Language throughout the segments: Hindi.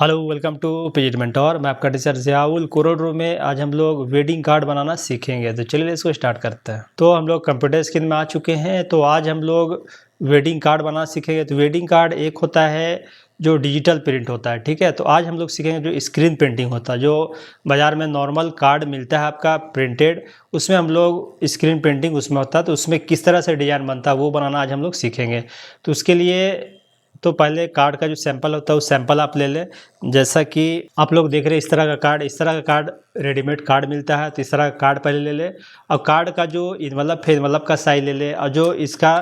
Hello welcome to Page Mentor. मैं आपका टीचर ज़ियाउल कोरोडो में आज हम लोग वेडिंग कार्ड बनाना सीखेंगे। तो चलिए इसको स्टार्ट करते हैं। तो हम लोग कंप्यूटर स्क्रीन में आ चुके हैं। तो आज हम लोग वेडिंग कार्ड बनाना सीखेंगे। तो वेडिंग कार्ड एक होता है जो डिजिटल प्रिंट होता है, ठीक है। तो आज हम लोग सीखेंगे जो स्क्रीन प्रिंटिंग होता है, जो बाज़ार में नॉर्मल कार्ड मिलता है आपका प्रिंटेड, उसमें हम लोग स्क्रीन प्रिंटिंग उसमें होता है। तो उसमें किस तरह से डिज़ाइन बनता है वो बनाना आज हम लोग सीखेंगे। तो उसके लिए तो पहले कार्ड का जो सैंपल होता है उस सैंपल आप ले लें। जैसा कि आप लोग देख रहे हैं इस तरह का कार्ड रेडीमेड कार्ड मिलता है। तो इस तरह का कार्ड पहले ले ले और कार्ड का जो मतलब का साइज ले ले और जो इसका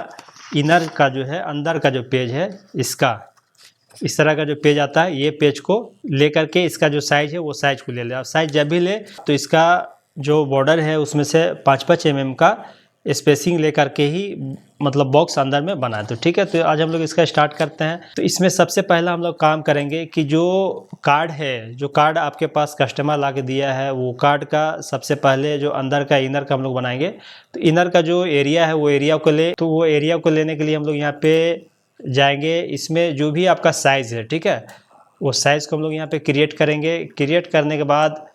इनर का जो है अंदर का जो पेज है इसका इस तरह का जो पेज आता है ये पेज को ले करके इसका जो साइज है वो साइज को ले ले। और साइज जब भी ले तो इसका जो बॉर्डर है उसमें से 5-5 mm का स्पेसिंग ले करके ही मतलब बॉक्स अंदर में बनाए। तो ठीक है, तो आज हम लोग इसका स्टार्ट करते हैं। तो इसमें सबसे पहला हम लोग काम करेंगे कि जो कार्ड है, जो कार्ड आपके पास कस्टमर ला के दिया है वो कार्ड का सबसे पहले जो अंदर का इनर का हम लोग बनाएंगे। तो इनर का जो एरिया है वो एरिया को लेने के लिए हम लोग यहाँ पे जाएंगे। इसमें जो भी आपका साइज़ है, ठीक है, वो साइज़ को हम लोग यहाँ पे क्रिएट करेंगे। क्रिएट करने के बाद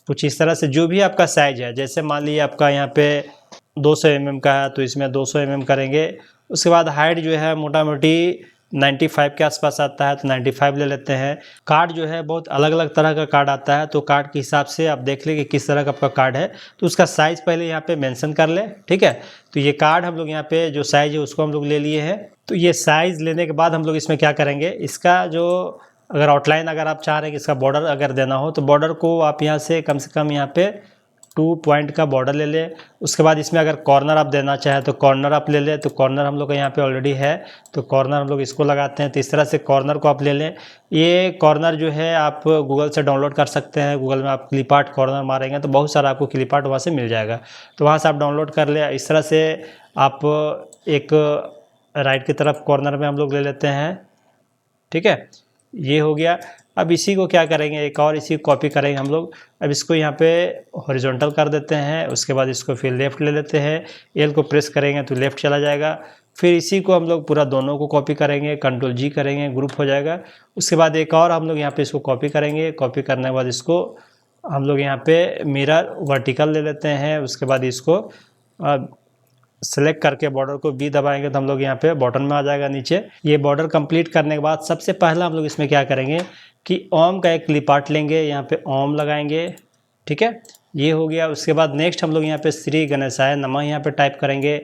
कुछ इस तरह से जो भी आपका साइज़ है, जैसे मान लीजिए आपका यहाँ पे 200 mm का है तो इसमें 200 mm करेंगे। उसके बाद हाइट जो है मोटा मोटी 95 के आसपास आता है तो 95 ले लेते हैं। कार्ड जो है बहुत अलग अलग तरह का कार्ड आता है, तो कार्ड के हिसाब से आप देख लें कि किस तरह का आपका कार्ड है तो उसका साइज़ पहले यहाँ पे मेंशन कर ले, ठीक है। तो ये कार्ड हम लोग यहाँ पे जो साइज़ है उसको हम लोग ले लिए हैं। तो ये साइज़ लेने के बाद हम लोग इसमें क्या करेंगे, इसका जो अगर आउटलाइन अगर आप चाह रहे हैं कि इसका बॉर्डर अगर देना हो तो बॉर्डर को आप यहाँ से कम यहाँ पे 2 पॉइंट का बॉर्डर ले ले। उसके बाद इसमें अगर कॉर्नर आप देना चाहें तो कॉर्नर आप ले लें। तो कॉर्नर हम लोग का यहाँ पे ऑलरेडी है तो कॉर्नर हम लोग इसको लगाते हैं। तो इस तरह से कॉर्नर को आप ले लें। ये कॉर्नर जो है आप गूगल से डाउनलोड कर सकते हैं। गूगल में आप क्लिप आर्ट कॉर्नर मारेंगे तो बहुत सारा आपको क्लिप आर्ट वहाँ से मिल जाएगा, तो वहाँ से आप डाउनलोड कर ले। इस तरह से आप एक राइट की तरफ कॉर्नर में हम लोग ले लेते हैं, ठीक है, ये हो गया। अब इसी को क्या करेंगे, एक और इसी को कॉपी करेंगे हम लोग। अब इसको यहाँ पे हॉरिजॉन्टल कर देते हैं। उसके बाद इसको फिर लेफ़्ट ले लेते हैं, एल को प्रेस करेंगे तो लेफ़्ट चला जाएगा। फिर इसी को हम लोग पूरा दोनों को कॉपी करेंगे, Ctrl+G करेंगे, ग्रुप हो जाएगा। उसके बाद एक और हम लोग यहाँ पे इसको कॉपी करेंगे। कॉपी करने के बाद इसको हम लोग यहाँ पे मिरर वर्टिकल ले लेते हैं। उसके बाद इसको सेलेक्ट करके बॉर्डर को बी दबाएंगे तो हम लोग यहाँ पे बॉटम में आ जाएगा नीचे। ये बॉर्डर कंप्लीट करने के बाद सबसे पहला हम लोग इसमें क्या करेंगे कि ओम का एक क्लिप आर्ट लेंगे, यहाँ पे ओम लगाएंगे, ठीक है, ये हो गया। उसके बाद नेक्स्ट हम लोग यहाँ पे श्री गणेशाय नमः यहाँ पे टाइप करेंगे,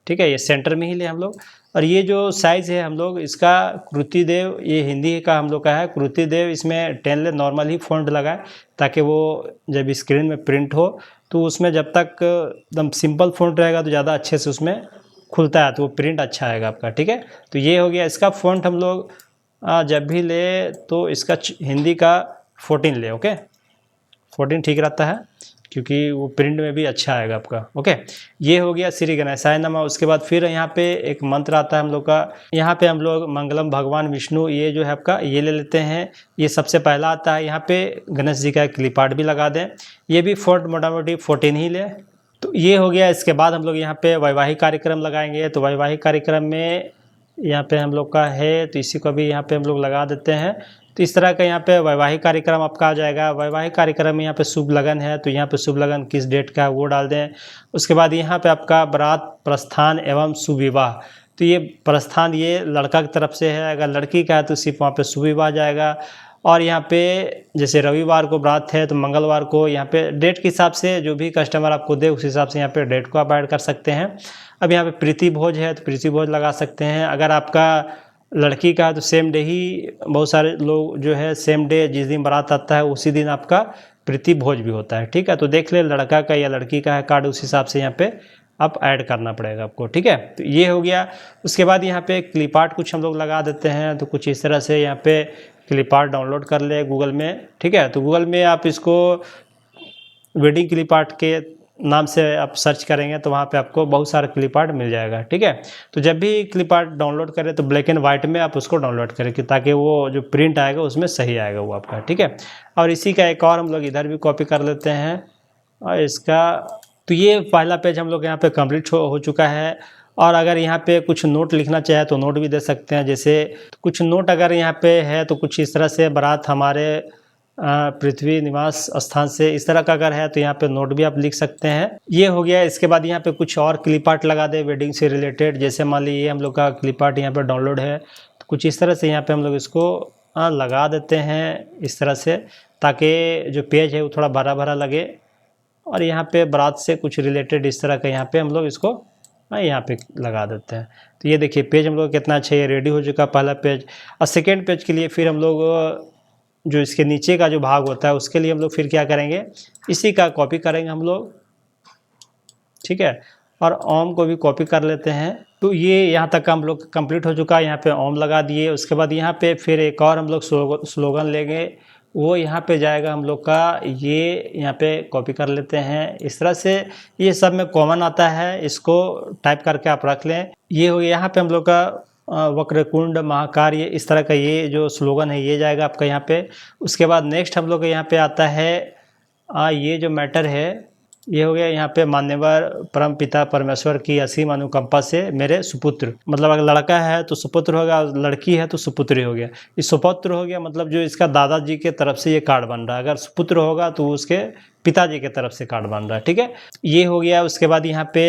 ठीक है, ये सेंटर में ही ले हम लोग। और ये जो साइज़ है हम लोग इसका कृतिदेव, ये हिंदी का हम लोग का है कृतिदेव, इसमें 10 ले नॉर्मल ही फ़ॉन्ट लगाए ताकि वो जब स्क्रीन में प्रिंट हो तो उसमें जब तक एकदम सिंपल फ़ॉन्ट रहेगा तो ज़्यादा अच्छे से उसमें खुलता है तो वो प्रिंट अच्छा आएगा आपका, ठीक है। तो ये हो गया। इसका फ़ॉन्ट हम लोग जब भी ले तो इसका हिंदी का 14 ले, ओके, 14 ठीक रहता है क्योंकि वो प्रिंट में भी अच्छा आएगा आपका, ओके। ये हो गया श्री गणेशाय नमः। उसके बाद फिर यहाँ पे एक मंत्र आता है हम लोग का, यहाँ पे हम लोग मंगलम भगवान विष्णु ये जो है आपका ये ले लेते हैं। ये सबसे पहला आता है। यहाँ पे गणेश जी का क्लिप आर्ट भी लगा दें। ये भी फ़ॉन्ट मोटा मोटी 14 ही ले। तो ये हो गया। इसके बाद हम लोग यहाँ पे वैवाहिक कार्यक्रम लगाएंगे। तो वैवाहिक कार्यक्रम में यहाँ पे हम लोग का है तो इसी को भी यहाँ पे हम लोग लगा देते हैं। तो इस तरह का यहाँ पे वैवाहिक कार्यक्रम आपका आ जाएगा। वैवाहिक कार्यक्रम में यहाँ पे शुभ लगन है तो यहाँ पे शुभ लगन किस डेट का है वो डाल दें। उसके बाद यहाँ पे आपका बारात प्रस्थान एवं सुविवाह, तो ये प्रस्थान ये लड़का की तरफ से है, अगर लड़की का है तो सिर्फ वहाँ पे सुविवाह जाएगा। और यहाँ पे जैसे रविवार को बारात है तो मंगलवार को यहाँ पे डेट के हिसाब से जो भी कस्टमर आपको दे उस हिसाब से यहाँ पे डेट को आप ऐड कर सकते हैं। अब यहाँ पे प्रीति भोज है तो प्रीति भोज लगा सकते हैं। अगर आपका लड़की का है तो सेम डे ही, बहुत सारे लोग जो है सेम डे जिस दिन बारात आता है उसी दिन आपका प्रीति भोज भी होता है, ठीक है। तो देख ले लड़का का या लड़की का है कार्ड उस हिसाब से यहाँ पे आप ऐड करना पड़ेगा आपको, ठीक है। तो ये हो गया। उसके बाद यहाँ पे क्लिप आर्ट कुछ हम लोग लगा देते हैं। तो कुछ इस तरह से यहाँ पे क्लिप आर्ट डाउनलोड कर ले गूगल में, ठीक है। तो गूगल में आप इसको वेडिंग क्लिप आर्ट के नाम से आप सर्च करेंगे तो वहाँ पे आपको बहुत सारा क्लिप आर्ट मिल जाएगा, ठीक है। तो जब भी क्लिप आर्ट डाउनलोड करें तो ब्लैक एंड वाइट में आप उसको डाउनलोड करें कि ताकि वो जो प्रिंट आएगा उसमें सही आएगा वो आपका, ठीक है। और इसी का एक और हम लोग इधर भी कॉपी कर लेते हैं और इसका, तो ये पहला पेज हम लोग यहाँ पे कंप्लीट हो चुका है। और अगर यहाँ पे कुछ नोट लिखना चाहे तो नोट भी दे सकते हैं। जैसे कुछ नोट अगर यहाँ पे है तो कुछ इस तरह से, बारात हमारे पृथ्वी निवास स्थान से, इस तरह का अगर है तो यहाँ पे नोट भी आप लिख सकते हैं। ये हो गया। इसके बाद यहाँ पे कुछ और क्लिप आर्ट लगा दे वेडिंग से रिलेटेड। जैसे मान लीजिए हम लोग का क्लिप आर्ट यहाँ पे डाउनलोड है, तो कुछ इस तरह से यहाँ पे हम लोग इसको लगा देते हैं इस तरह से, ताकि जो पेज है वो थोड़ा भरा भरा लगे। और यहाँ पे बारात से कुछ रिलेटेड इस तरह का यहाँ पे हम लोग इसको यहाँ पे लगा देते हैं। तो ये देखिए पेज हम लोग कितना अच्छा, ये रेडी हो चुका पहला पेज। और सेकेंड पेज के लिए फिर हम लोग जो इसके नीचे का जो भाग होता है उसके लिए हम लोग फिर क्या करेंगे, इसी का कॉपी करेंगे हम लोग, ठीक है। और ओम को भी कॉपी कर लेते हैं। तो ये यहाँ तक का हम लोग कंप्लीट हो चुका है। यहाँ पे ओम लगा दिए। उसके बाद यहाँ पे फिर एक और हम लोग स्लोगन लेंगे, वो यहाँ पे जाएगा हम लोग का, ये यहाँ पे कॉपी कर लेते हैं इस तरह से। ये सब में कॉमन आता है, इसको टाइप करके आप रख लें। ये हो गया। यहाँ पे हम लोग का वक्रकुंड महाकार, ये इस तरह का ये जो स्लोगन है ये जाएगा आपका यहाँ पे। उसके बाद नेक्स्ट हम लोग यहाँ पे आता है ये जो मैटर है ये हो गया यहाँ पे, मान्यवर परम पिता परमेश्वर की असीम अनुकंपा से मेरे सुपुत्र, मतलब अगर लड़का है तो सुपुत्र होगा, लड़की है तो सुपुत्री हो गया। ये सुपुत्र हो गया मतलब जो इसका दादाजी के तरफ से ये कार्ड बन रहा है, अगर सुपुत्र होगा तो उसके पिताजी के तरफ से कार्ड बन रहा है, ठीक है। ये हो गया। उसके बाद यहाँ पे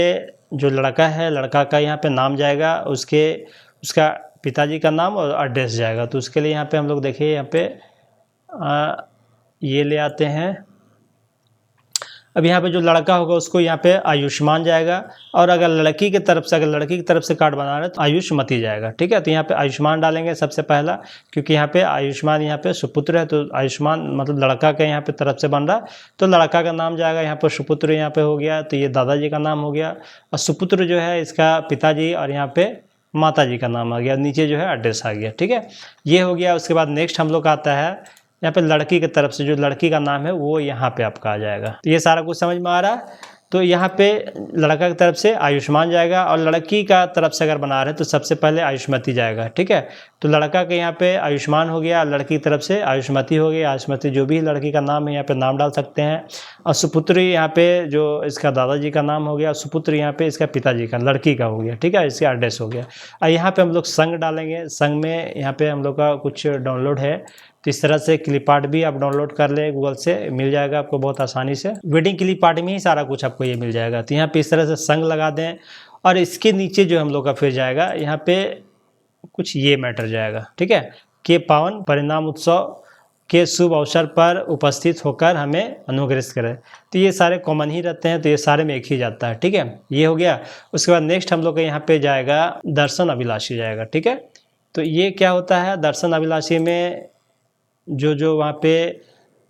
जो लड़का है, लड़का का यहाँ पे नाम जाएगा, उसका पिताजी का नाम और एड्रेस जाएगा। तो उसके लिए यहाँ पे हम लोग देखिए यहाँ पे ये ले आते हैं। अब यहाँ पे जो लड़का होगा उसको यहाँ पे आयुष्मान जाएगा, और अगर लड़की की तरफ से कार्ड बना रहे हैं तो आयुष्मती जाएगा, ठीक है। तो यहाँ पे आयुष्मान डालेंगे सबसे पहला, क्योंकि यहाँ पे आयुष्मान यहाँ पे सुपुत्र है, तो आयुष्मान मतलब लड़का के यहाँ पे तरफ से बन रहा है, तो लड़का का नाम जाएगा। यहाँ पर सुपुत्र यहाँ पे हो गया, तो ये दादाजी का नाम हो गया, और सुपुत्र जो है इसका पिताजी, और यहाँ पे माता जी का नाम आ गया, नीचे जो है एड्रेस आ गया, ठीक है। ये हो गया। उसके बाद नेक्स्ट हम लोग आता है यहाँ पे लड़की की तरफ से, जो लड़की का नाम है वो यहाँ पे आपका आ जाएगा। तो ये सारा कुछ समझ में आ रहा है। तो यहाँ पे लड़का की तरफ से आयुष्मान जाएगा, और लड़की का तरफ से अगर बना रहे तो सबसे पहले आयुष्मती जाएगा, ठीक है। तो लड़का के यहाँ पे आयुष्मान हो गया, लड़की की तरफ से आयुष्मती हो गई। आयुष्मती जो भी लड़की का नाम है यहाँ पे नाम डाल सकते हैं। और सुपुत्री यहाँ पे जो इसका दादाजी का नाम हो गया, सुपुत्र यहाँ पे इसका पिताजी का, लड़की का हो गया, ठीक है, इसका एड्रेस हो गया। और यहाँ पे हम लोग संग डालेंगे। संग में यहाँ पे हम लोग का कुछ डाउनलोड है, तो इस तरह से क्लिप आर्ट भी आप डाउनलोड कर ले, गूगल से मिल जाएगा आपको बहुत आसानी से। वेडिंग क्लिप आर्ट में ही सारा कुछ आपको ये मिल जाएगा। तो यहाँ पे इस तरह से संग लगा दें, और इसके नीचे जो हम लोग का फिर जाएगा यहाँ पे कुछ ये मैटर जाएगा, ठीक है, कि पावन परिणाम उत्सव के शुभ अवसर पर उपस्थित होकर हमें अनुग्रहित करें। तो ये सारे कॉमन ही रहते हैं, तो ये सारे में एक ही जाता है, ठीक है। ये हो गया। उसके बाद नेक्स्ट हम लोग का यहाँ पे जाएगा दर्शन अभिलाषी जाएगा, ठीक है। तो ये क्या होता है, दर्शन अभिलाषी में जो वहाँ पे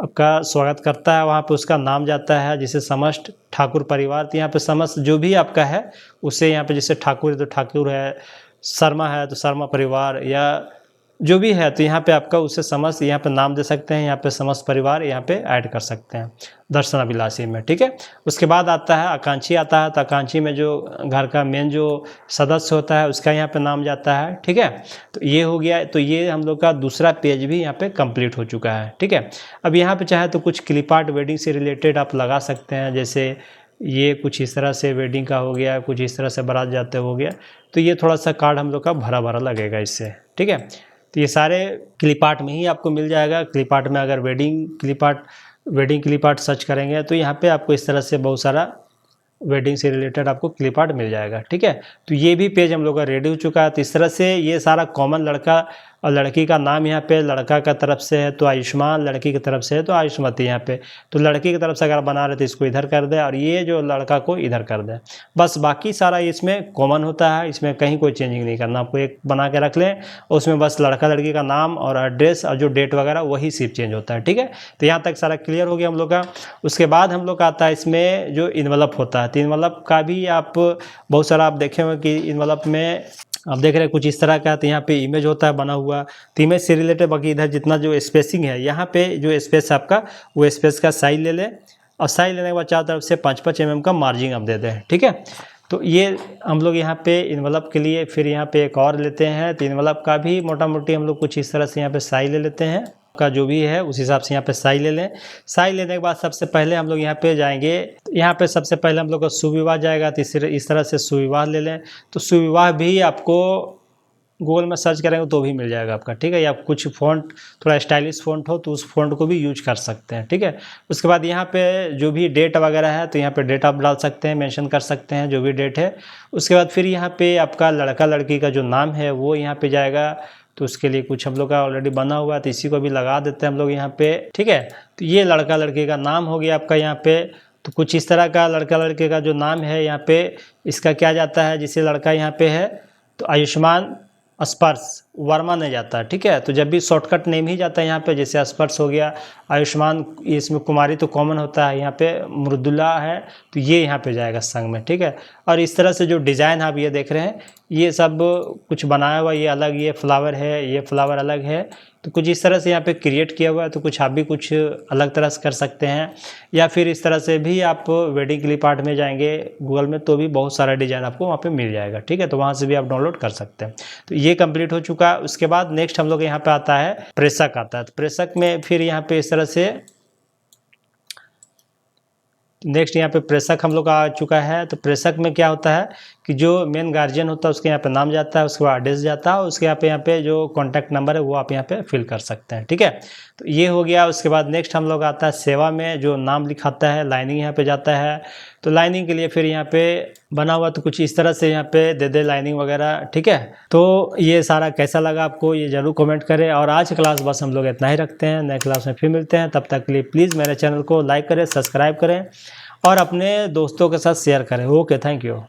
आपका स्वागत करता है वहाँ पे उसका नाम जाता है, जैसे समस्त ठाकुर परिवार। तो यहाँ पे समस्त जो भी आपका है उसे यहाँ पे, जैसे ठाकुर है तो ठाकुर है, शर्मा है तो शर्मा परिवार, या जो भी है तो यहाँ पे आपका उसे समस्त यहाँ पे नाम दे सकते हैं। यहाँ पे समस्त परिवार यहाँ पे ऐड कर सकते हैं दर्शन अभिलाषी में, ठीक है। उसके बाद आता है आकांक्षी आता है। तो आकांक्षी में जो घर का मेन जो सदस्य होता है उसका यहाँ पे नाम जाता है, ठीक है। तो ये हो गया। तो ये हम लोग का दूसरा पेज भी यहाँ पे कंप्लीट हो चुका है, ठीक है। अब यहाँ पे चाहे तो कुछ क्लिप आर्ट वेडिंग से रिलेटेड आप लगा सकते हैं। जैसे ये कुछ इस तरह से वेडिंग का हो गया, कुछ इस तरह से बारात जाते हो गया, तो ये थोड़ा सा कार्ड हम लोग का भरा भरा लगेगा इससे, ठीक है। तो ये सारे क्लिप आर्ट में ही आपको मिल जाएगा। क्लिप आर्ट में अगर वेडिंग क्लिप आर्ट सर्च करेंगे तो यहाँ पे आपको इस तरह से बहुत सारा वेडिंग से रिलेटेड आपको क्लिप आर्ट मिल जाएगा, ठीक है। तो ये भी पेज हम लोग का रेडी हो चुका है। तो इस तरह से ये सारा कॉमन लड़का और लड़की का नाम यहाँ पे, लड़का का तरफ से है तो आयुष्मान, लड़की की तरफ से है तो आयुष्मती। यहाँ पे तो लड़की की तरफ से अगर बना रहे तो इसको इधर कर दे, और ये जो लड़का को इधर कर दे, बस। बाकी सारा इसमें कॉमन होता है, इसमें कहीं कोई चेंजिंग नहीं करना। आपको एक बना के रख लें, उसमें बस लड़का लड़की का नाम और एड्रेस और जो डेट वगैरह वही सिर्फ चेंज होता है, ठीक है। तो यहाँ तक सारा क्लियर हो गया हम लोग का। उसके बाद हम लोग का आता है इसमें जो इन्वेलप होता है। तो इन्वेलप का भी आप बहुत सारा आप देखे होंगे कि इन्वेलप में आप देख रहे हैं कुछ इस तरह का। तो यहाँ पे इमेज होता है बना हुआ, तो इमेज से रिलेटेड बाकी इधर जितना जो स्पेसिंग है, यहाँ पे जो स्पेस है आपका, वो स्पेस का साइज ले लें, और साइज लेने के बाद चारों तरफ से 5-5 mm का मार्जिन आप दे दें, ठीक है। तो ये हम लोग यहाँ पे इन्वेलप के लिए फिर यहाँ पे एक और लेते हैं। तो इन्वेलप का भी मोटा मोटी हम लोग कुछ इस तरह से यहाँ पे साइज ले लेते हैं, का जो भी है उस हिसाब से यहाँ पे साइज ले लें। साइज लेने के बाद सबसे पहले हम लोग यहाँ पे जाएंगे, यहाँ पे सबसे पहले हम लोग का सुविवाह जाएगा, तो इस तरह से सुविवाह ले लें। तो सुविवाह भी आपको गूगल में सर्च करेंगे तो भी मिल जाएगा आपका, ठीक है। या कुछ फ़ॉन्ट थोड़ा स्टाइलिश फ़ॉन्ट हो तो उस फ़ॉन्ट को भी यूज कर सकते हैं, ठीक है। उसके बाद यहाँ पे जो भी डेट वगैरह है तो यहाँ पे डेट आप डाल सकते हैं, मेंशन कर सकते हैं जो भी डेट है। उसके बाद फिर यहाँ पे आपका लड़का लड़की का जो नाम है वो यहाँ पे जाएगा। तो उसके लिए कुछ हम लोग का ऑलरेडी बना हुआ है तो इसी को भी लगा देते हैं हम लोग यहाँ पे, ठीक है। तो ये लड़का लड़की का नाम हो गया आपका यहाँ पे। तो कुछ इस तरह का लड़का लड़के का जो नाम है यहाँ पे इसका क्या जाता है, जैसे लड़का यहाँ पे है तो आयुष्मान स्पर्श वर्मा नहीं जाता है, ठीक है। तो जब भी शॉर्टकट नेम ही जाता है यहाँ पे, जैसे स्पर्श हो गया, आयुष्मान, इसमें कुमारी तो कॉमन होता है, यहाँ पे मृदुला है तो ये यहाँ पे जाएगा संग में, ठीक है। और इस तरह से जो डिज़ाइन आप ये देख रहे हैं ये सब कुछ बनाया हुआ, ये अलग, ये फ्लावर है, ये फ्लावर अलग है। तो कुछ इस तरह से यहाँ पे क्रिएट किया हुआ है। तो कुछ आप भी कुछ अलग तरह से कर सकते हैं, या फिर इस तरह से भी आप वेडिंग क्लिप आर्ट में जाएंगे गूगल में तो भी बहुत सारा डिज़ाइन आपको वहाँ पे मिल जाएगा, ठीक है। तो वहाँ से भी आप डाउनलोड कर सकते हैं। तो ये कंप्लीट हो चुका है। उसके बाद नेक्स्ट हम लोग यहाँ पे आता है प्रेषक आता है। तो प्रेषक में फिर यहाँ पे इस तरह से नेक्स्ट यहाँ पे प्रेषक हम लोग का आ चुका है। तो प्रेषक में क्या होता है कि जो मेन गार्जियन होता है उसके यहाँ पे नाम जाता है, उसके बाद एड्रेस जाता है, उसके यहाँ पे जो कॉन्टैक्ट नंबर है वो आप यहाँ पे फिल कर सकते हैं, ठीक है। तो ये हो गया। उसके बाद नेक्स्ट हम लोग आता है सेवा में, जो नाम लिखाता है, लाइनिंग यहाँ पे जाता है। तो लाइनिंग के लिए फिर यहाँ पे बना हुआ तो कुछ इस तरह से यहाँ पे दे दे लाइनिंग वगैरह, ठीक है। तो ये सारा कैसा लगा आपको ये ज़रूर कमेंट करें। और आज की क्लास बस हम लोग इतना ही रखते हैं, नए क्लास में फिर मिलते हैं। तब तक के लिए प्लीज़ मेरे चैनल को लाइक करें, सब्सक्राइब करें और अपने दोस्तों के साथ शेयर करें। Okay, thank you.